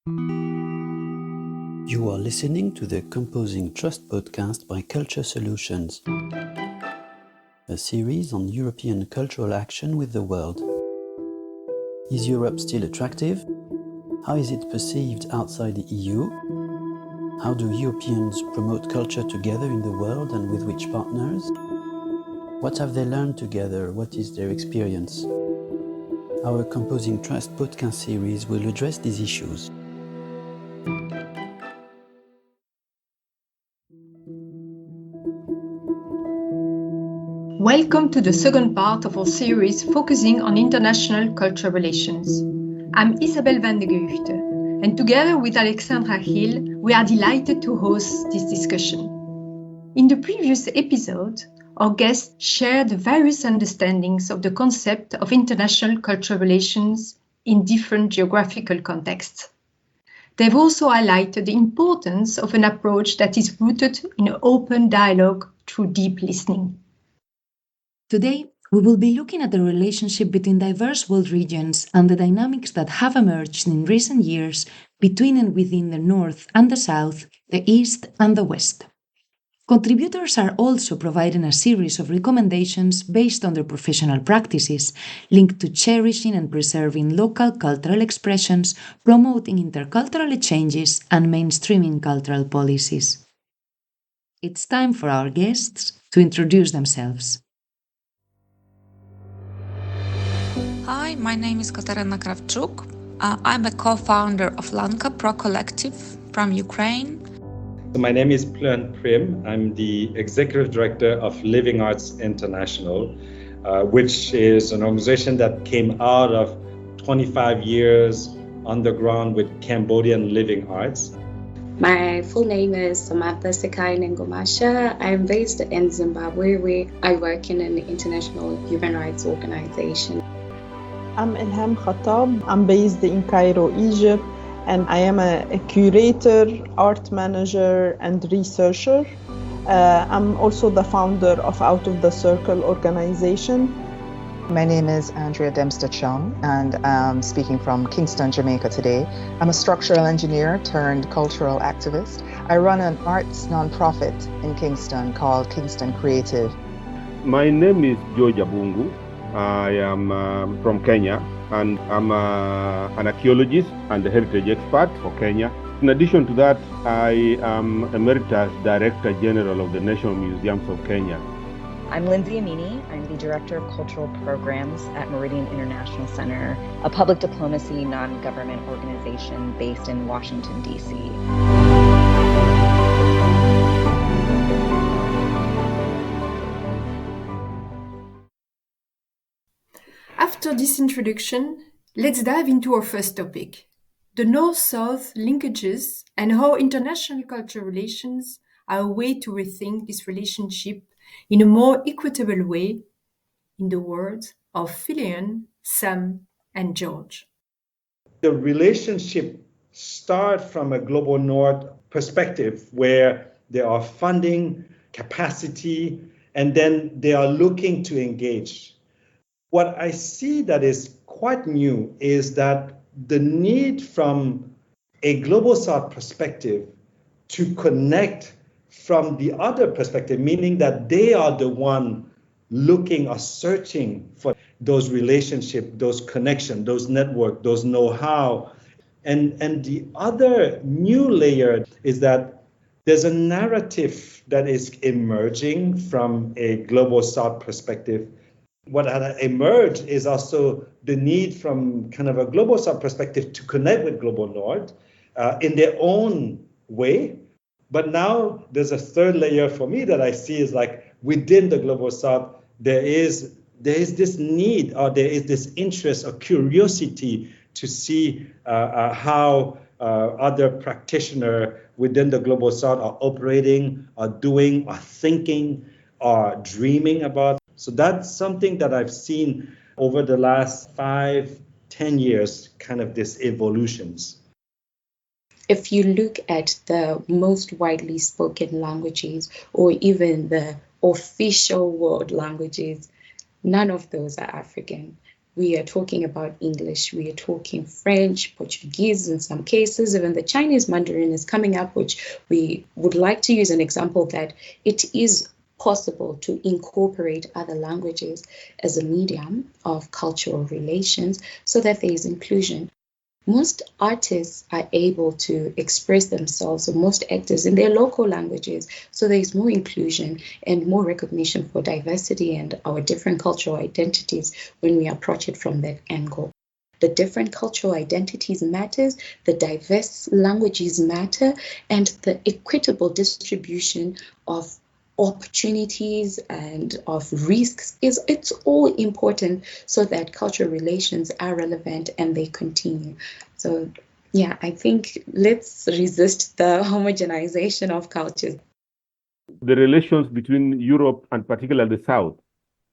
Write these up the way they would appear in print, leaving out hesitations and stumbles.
You are listening to the Composing Trust podcast by Culture Solutions, a series on European cultural action with the world. Is Europe still attractive? How is it perceived outside the EU? How do Europeans promote culture together in the world and with which partners? What have they learned together? What is their experience? Our Composing Trust podcast series will address these issues. Welcome to the second part of our series focusing on international cultural relations. I'm Isabelle van de Geugte, and together with Alexandra Hill, we are delighted to host this discussion. In the previous episode, our guests shared the various understandings of the concept of international cultural relations in different geographical contexts. They've also highlighted the importance of an approach that is rooted in an open dialogue through deep listening. Today, we will be looking at the relationship between diverse world regions and the dynamics that have emerged in recent years between and within the North and the South, the East and the West. Contributors are also providing a series of recommendations based on their professional practices, linked to cherishing and preserving local cultural expressions, promoting intercultural exchanges, and mainstreaming cultural policies. It's time for our guests to introduce themselves. Hi, my name is Katarina Kravchuk. I'm a co-founder of Lanka Pro Collective from Ukraine. So my name is Plön Prim. I'm the executive director of Living Arts International, which is an organization that came out of 25 years on the ground with Cambodian living arts. My full name is Samantha Sekai Nengomasha. I'm based in Zimbabwe, where I work in an international human rights organization. I'm Ilham Khattab. I'm based in Cairo, Egypt, and I am a curator, art manager, and researcher. I'm also the founder of Out of the Circle organization. My name is Andrea Dempster-Chung, and I'm speaking from Kingston, Jamaica today. I'm a structural engineer turned cultural activist. I run an arts nonprofit in Kingston called Kingston Creative. My name is George Abungu. I am from Kenya, and I'm an archaeologist and a heritage expert for Kenya. In addition to that, I am Emeritus Director General of the National Museums of Kenya. I'm Lindsay Amini. I'm the Director of Cultural Programs at Meridian International Center, a public diplomacy non-government organization based in Washington, D.C. After this introduction, let's dive into our first topic, the North-South linkages and how international cultural relations are a way to rethink this relationship in a more equitable way, in the words of Phileon, Sam, and George. The relationship starts from a global North perspective where there are funding, capacity, and then they are looking to engage. What I see that is quite new is that the need from a global South perspective to connect from the other perspective, meaning that they are the one looking or searching for those relationships, those connections, those networks, those know-how. And the other new layer is that there's a narrative that is emerging from a global South perspective. What had emerged is also the need from kind of a global South perspective to connect with global North in their own way. But now there's a third layer for me that I see is like within the global South, there is this need or there is this interest or curiosity to see how other practitioners within the global South are operating, are doing, are thinking, are dreaming about. So that's something that I've seen over the last 5-10 years, kind of this evolutions. If you look at the most widely spoken languages or even the official world languages, none of those are African. We are talking about English, we are talking French, Portuguese in some cases, even the Chinese Mandarin is coming up, which we would like to use an example that it is possible to incorporate other languages as a medium of cultural relations so that there is inclusion. Most artists are able to express themselves, or most actors, in their local languages. So there is more inclusion and more recognition for diversity and our different cultural identities when we approach it from that angle. The different cultural identities matters, the diverse languages matter, and the equitable distribution of opportunities and of risks it's all important so that cultural relations are relevant and they continue. So yeah, I think let's resist the homogenization of cultures. The relations between Europe and particularly the South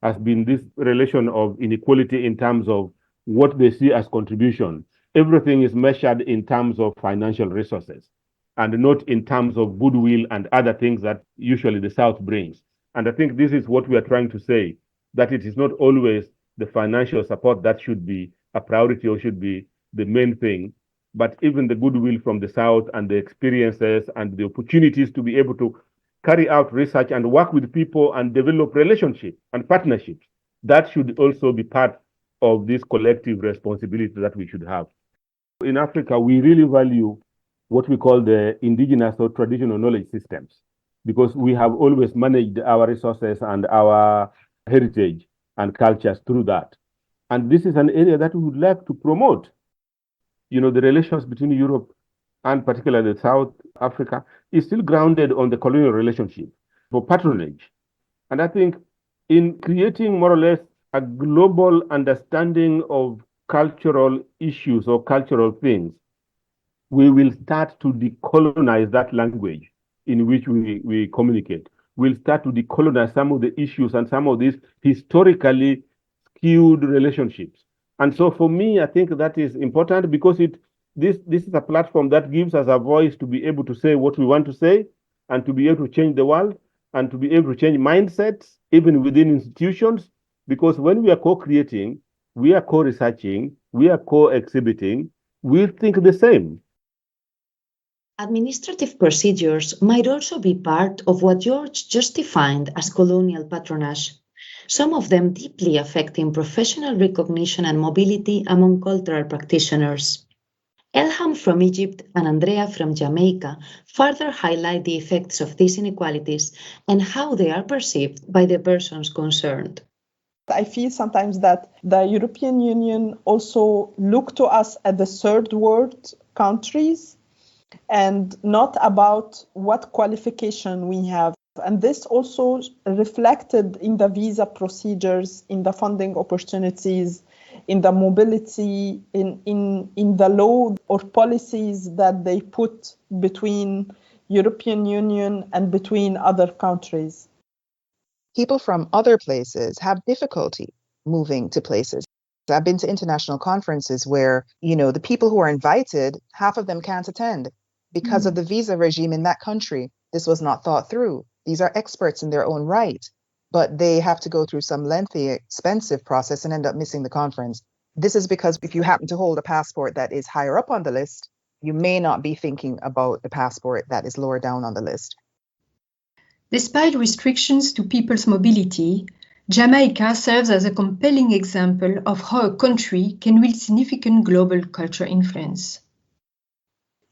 has been this relation of inequality in terms of what they see as contribution. Everything is measured in terms of financial resources and not in terms of goodwill and other things that usually the South brings. And I think this is what we are trying to say, that it is not always the financial support that should be a priority or should be the main thing, but even the goodwill from the South and the experiences and the opportunities to be able to carry out research and work with people and develop relationships and partnerships. That should also be part of this collective responsibility that we should have. In Africa, we really value what we call the indigenous or traditional knowledge systems, because we have always managed our resources and our heritage and cultures through that. And this is an area that we would like to promote. The relations between Europe and particularly South Africa is still grounded on the colonial relationship for patronage. And I think in creating more or less a global understanding of cultural issues or cultural things, we will start to decolonize that language in which we communicate. We'll start to decolonize some of the issues and some of these historically skewed relationships. And so for me, I think that is important because this is a platform that gives us a voice to be able to say what we want to say and to be able to change the world and to be able to change mindsets, even within institutions. Because when we are co-creating, we are co-researching, we are co-exhibiting, we think the same. Administrative procedures might also be part of what George just defined as colonial patronage, some of them deeply affecting professional recognition and mobility among cultural practitioners. Elham from Egypt and Andrea from Jamaica further highlight the effects of these inequalities and how they are perceived by the persons concerned. I feel sometimes that the European Union also look to us as the third world countries and not about what qualification we have. And this also reflected in the visa procedures, in the funding opportunities, in the mobility, in the law or policies that they put between European Union and between other countries. People from other places have difficulty moving to places. I've been to international conferences where, the people who are invited, half of them can't attend because of the visa regime in that country. This was not thought through. These are experts in their own right, but they have to go through some lengthy, expensive process and end up missing the conference. This is because if you happen to hold a passport that is higher up on the list, you may not be thinking about the passport that is lower down on the list. Despite restrictions to people's mobility, Jamaica serves as a compelling example of how a country can wield significant global cultural influence.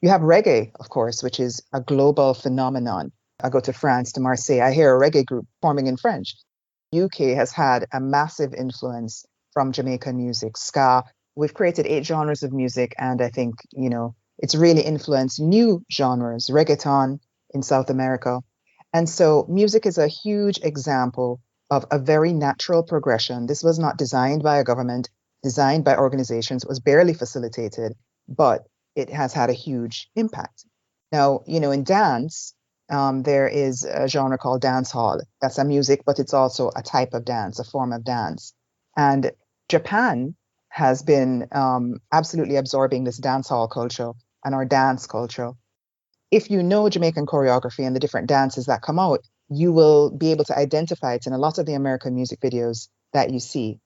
You have reggae, of course, which is a global phenomenon. I go to France, to Marseille, I hear a reggae group forming in French. UK has had a massive influence from Jamaican music, ska. We've created 8 genres of music, and I think, it's really influenced new genres, reggaeton in South America. And so music is a huge example of a very natural progression. This was not designed by a government, designed by organizations, it was barely facilitated, but it has had a huge impact. Now, in dance, there is a genre called dance hall. That's a music, but it's also a type of dance, a form of dance. And Japan has been absolutely absorbing this dance hall culture and our dance culture. If you know Jamaican choreography and the different dances that come out, you will be able to identify it in a lot of the American music videos that you see.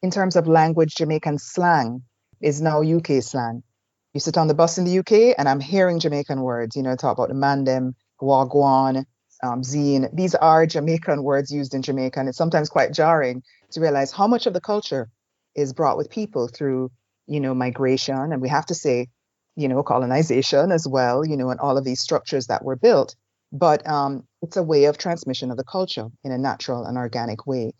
In terms of language, Jamaican slang is now UK slang. You sit on the bus in the UK and I'm hearing Jamaican words, talk about the mandem, wagwan, zine. These are Jamaican words used in Jamaica, and it's sometimes quite jarring to realize how much of the culture is brought with people through, migration, and we have to say, colonization as well, and all of these structures that were built. But it's a way of transmission of the culture in a natural and organic way.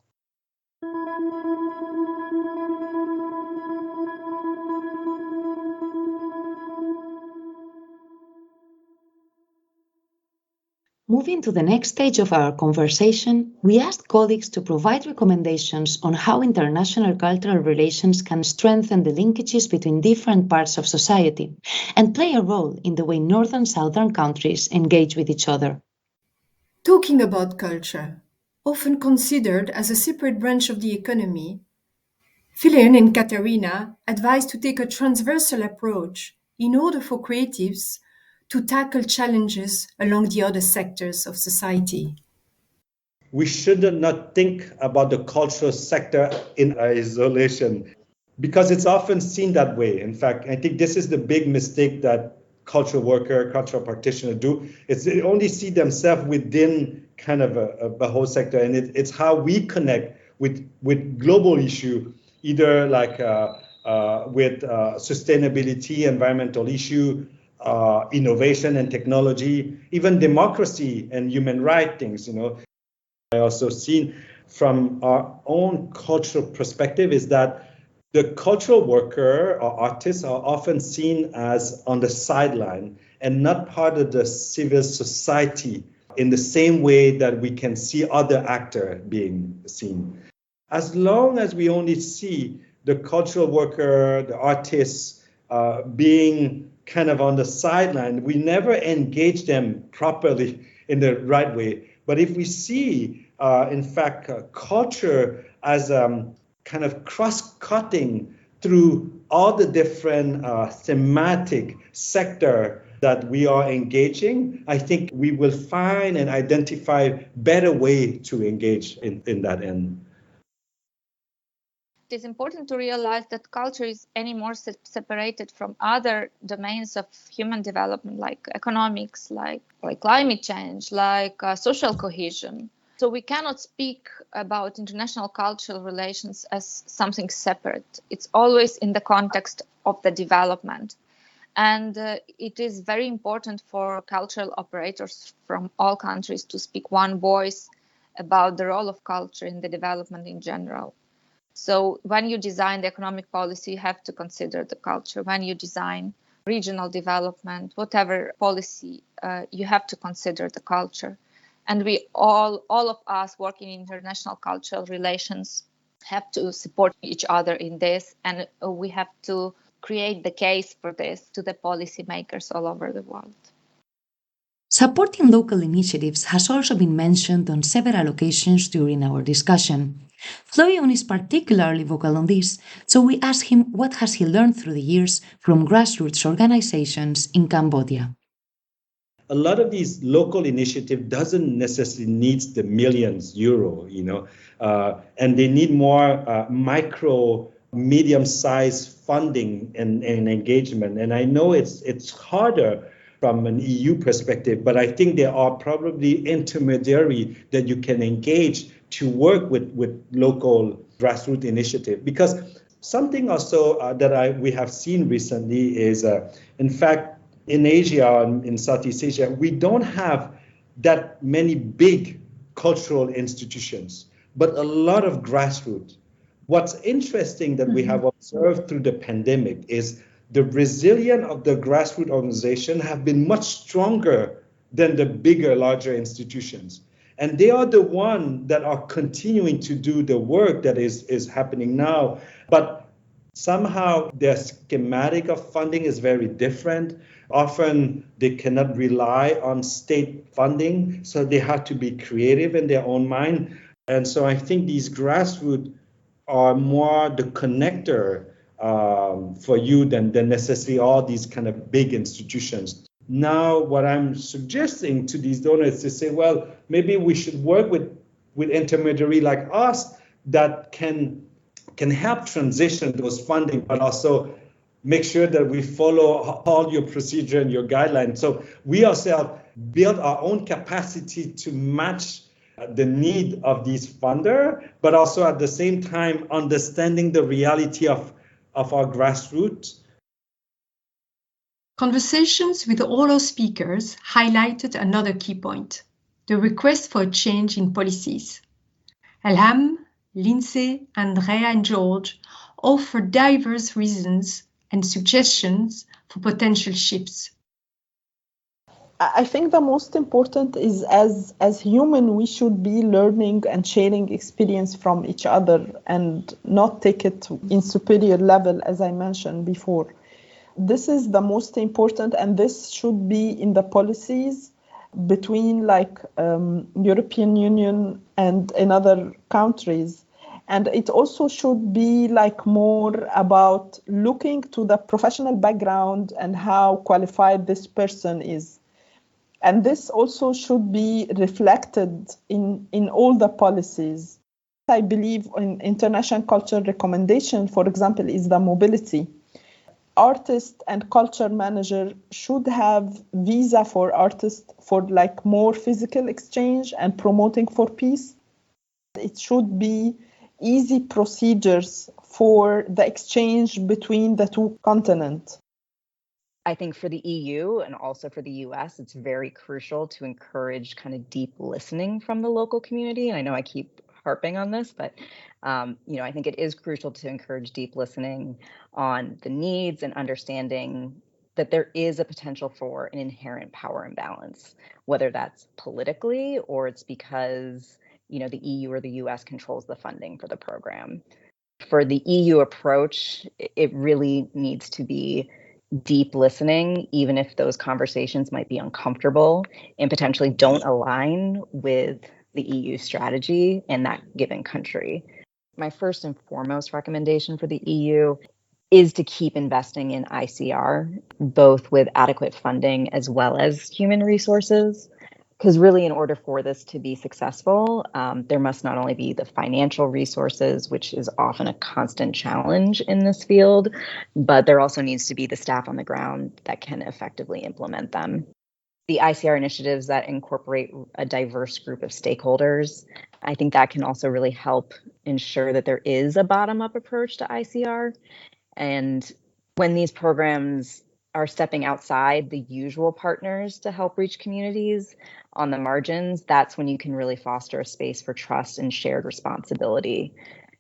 Moving to the next stage of our conversation, we asked colleagues to provide recommendations on how international cultural relations can strengthen the linkages between different parts of society and play a role in the way North and Southern countries engage with each other. Talking about culture, often considered as a separate branch of the economy, Phileon and Katerina advise to take a transversal approach in order for creatives to tackle challenges along the other sectors of society. We should not think about the cultural sector in isolation because it's often seen that way. In fact, I think this is the big mistake that cultural worker, cultural practitioners do. It's they only see themselves within kind of a whole sector, and it's how we connect with global issue, either like with sustainability, environmental issue, innovation and technology, even democracy and human rights things, I also seen from our own cultural perspective is that the cultural worker or artists are often seen as on the sideline and not part of the civil society in the same way that we can see other actors being seen. As long as we only see the cultural worker, the artists being kind of on the sideline, we never engage them properly in the right way. But if we see, in fact, culture as kind of cross-cutting through all the different thematic sector that we are engaging, I think we will find and identify better way to engage in that end. It is important to realize that culture is any more separated from other domains of human development, like economics, like climate change, like social cohesion. So we cannot speak about international cultural relations as something separate. It's always in the context of the development. And it is very important for cultural operators from all countries to speak one voice about the role of culture in the development in general. So when you design the economic policy, you have to consider the culture. When you design regional development, whatever policy, you have to consider the culture. And we all of us working in international cultural relations have to support each other in this. And we have to create the case for this to the policymakers all over the world. Supporting local initiatives has also been mentioned on several occasions during our discussion. Floyon is particularly vocal on this, so we asked him what has he learned through the years from grassroots organizations in Cambodia. A lot of these local initiatives doesn't necessarily need the millions euro, and they need more micro, medium-sized funding and engagement. And I know it's harder from an EU perspective, but I think there are probably intermediary that you can engage to work with local grassroots initiative. Because something also that we have seen recently is, in fact, in Asia and in Southeast Asia, we don't have that many big cultural institutions, but a lot of grassroots. What's interesting that we have observed through the pandemic is the resilience of the grassroots organization have been much stronger than the bigger, larger institutions. And they are the ones that are continuing to do the work that is happening now. But somehow their schematic of funding is very different. Often they cannot rely on state funding, so they have to be creative in their own mind. And so I think these grassroots are more the connector for you than necessarily all these kind of big institutions. Now, what I'm suggesting to these donors is to say, well, maybe we should work with intermediary like us that can can help transition those funding, but also make sure that we follow all your procedure and your guidelines. So we ourselves build our own capacity to match the need of these funders, but also at the same time understanding the reality of our grassroots. Conversations with all our speakers highlighted another key point, the request for a change in policies. Elham, Lindsay, Andrea and George offer diverse reasons and suggestions for potential shifts. I think the most important is as human, we should be learning and sharing experience from each other and not take it in superior level, as I mentioned before. This is the most important, and this should be in the policies between European Union and in other countries. And it also should be more about looking to the professional background and how qualified this person is. And this also should be reflected in all the policies. I believe in international culture recommendation, for example, is the mobility. Artists and culture manager should have visa for artists for more physical exchange and promoting for peace. It should be easy procedures for the exchange between the two continents. I think for the EU and also for the US, it's very crucial to encourage kind of deep listening from the local community. And I know I keep harping on this, but I think it is crucial to encourage deep listening on the needs and understanding that there is a potential for an inherent power imbalance, whether that's politically or it's because the EU or the US controls the funding for the program. For the EU approach, it really needs to be deep listening, even if those conversations might be uncomfortable and potentially don't align with the EU strategy in that given country. My first and foremost recommendation for the EU is to keep investing in ICR, both with adequate funding as well as human resources. Because really, in order for this to be successful, there must not only be the financial resources, which is often a constant challenge in this field, but there also needs to be the staff on the ground that can effectively implement them. The ICR initiatives that incorporate a diverse group of stakeholders, I think that can also really help ensure that there is a bottom-up approach to ICR. And when these programs are stepping outside the usual partners to help reach communities on the margins, that's when you can really foster a space for trust and shared responsibility.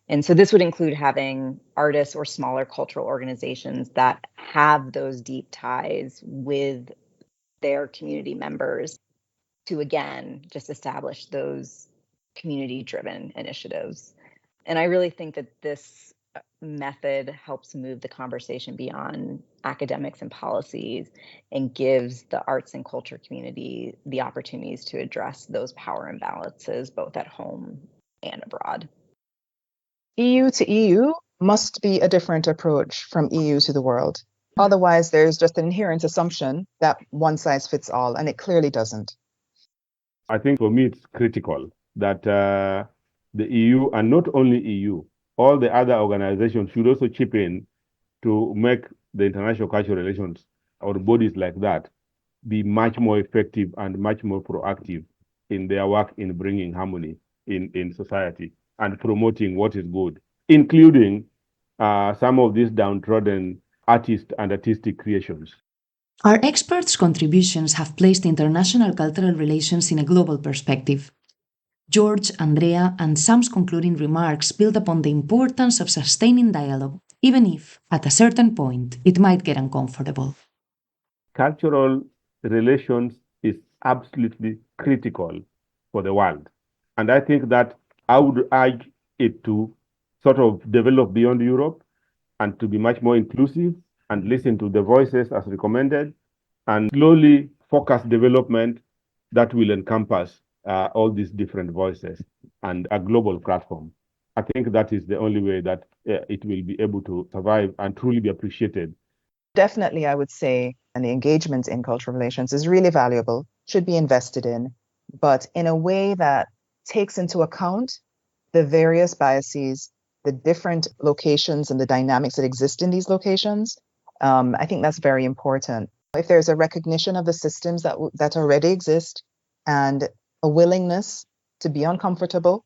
And so this would include having artists or smaller cultural organizations that have those deep ties with their community members to, again, just establish those community-driven initiatives. And I really think that this method helps move the conversation beyond academics and policies and gives the arts and culture community the opportunities to address those power imbalances both at home and abroad. EU to EU must be a different approach from EU to the world. Otherwise, there's just an inherent assumption that one size fits all, and it clearly doesn't. I think for me, it's critical that the EU, and not only EU, all the other organizations should also chip in to make the international cultural relations or bodies like that be much more effective and much more proactive in their work in bringing harmony in society and promoting what is good, including some of these downtrodden artists and artistic creations. Our experts' contributions have placed international cultural relations in a global perspective. George, Andrea, and Sam's concluding remarks build upon the importance of sustaining dialogue, even if, at a certain point, it might get uncomfortable. Cultural relations is absolutely critical for the world. And I think that I would urge it to sort of develop beyond Europe and to be much more inclusive and listen to the voices as recommended and slowly focus development that will encompass all these different voices and a global platform. I think that is the only way that it will be able to survive and truly be appreciated. Definitely, I would say, and the engagement in cultural relations is really valuable, should be invested in, but in a way that takes into account the various biases the different locations and the dynamics that exist in these locations. I think that's very important. If there's a recognition of the systems that already exist and a willingness to be uncomfortable,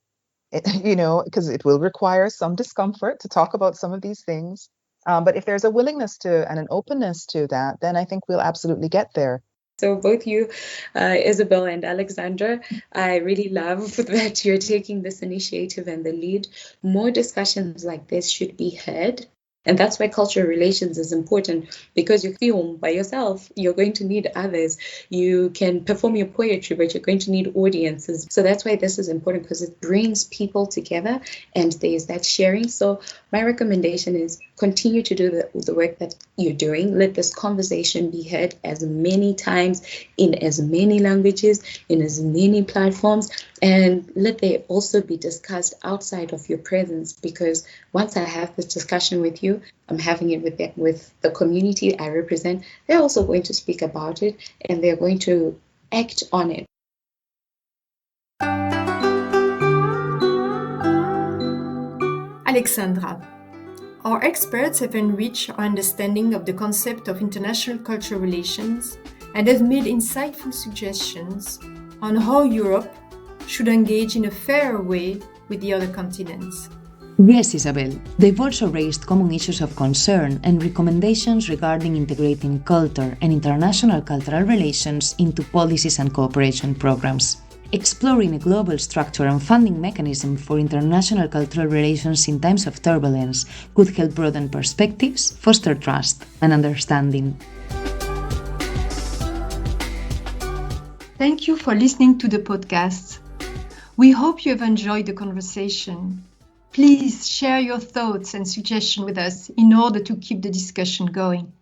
because it will require some discomfort to talk about some of these things. But if there's a willingness to and an openness to that, then I think we'll absolutely get there. So both you, Isabel and Alexandra, I really love that you're taking this initiative and the lead. More discussions like this should be had. And that's why cultural relations is important, because you film by yourself, you're going to need others. You can perform your poetry, but you're going to need audiences. So that's why this is important, because it brings people together and there's that sharing. So my recommendation is continue to do the work that you're doing. Let this conversation be heard as many times, in as many languages, in as many platforms, and let they also be discussed outside of your presence, because once I have this discussion with you, I'm having it with the community I represent, they're also going to speak about it and they're going to act on it. Alexandra, our experts have enriched our understanding of the concept of international cultural relations and have made insightful suggestions on how Europe should engage in a fairer way with the other continents. Yes, Isabel, they've also raised common issues of concern and recommendations regarding integrating culture and international cultural relations into policies and cooperation programs. Exploring a global structure and funding mechanism for international cultural relations in times of turbulence could help broaden perspectives, foster trust and understanding. Thank you for listening to the podcast. We hope you have enjoyed the conversation. Please share your thoughts and suggestions with us in order to keep the discussion going.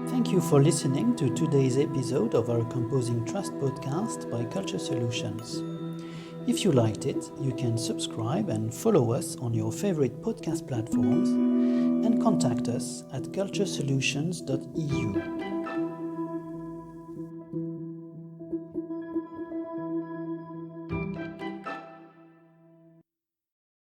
Thank you for listening to today's episode of our Composing Trust podcast by Culture Solutions. If you liked it, you can subscribe and follow us on your favorite podcast platforms and contact us at culturesolutions.eu.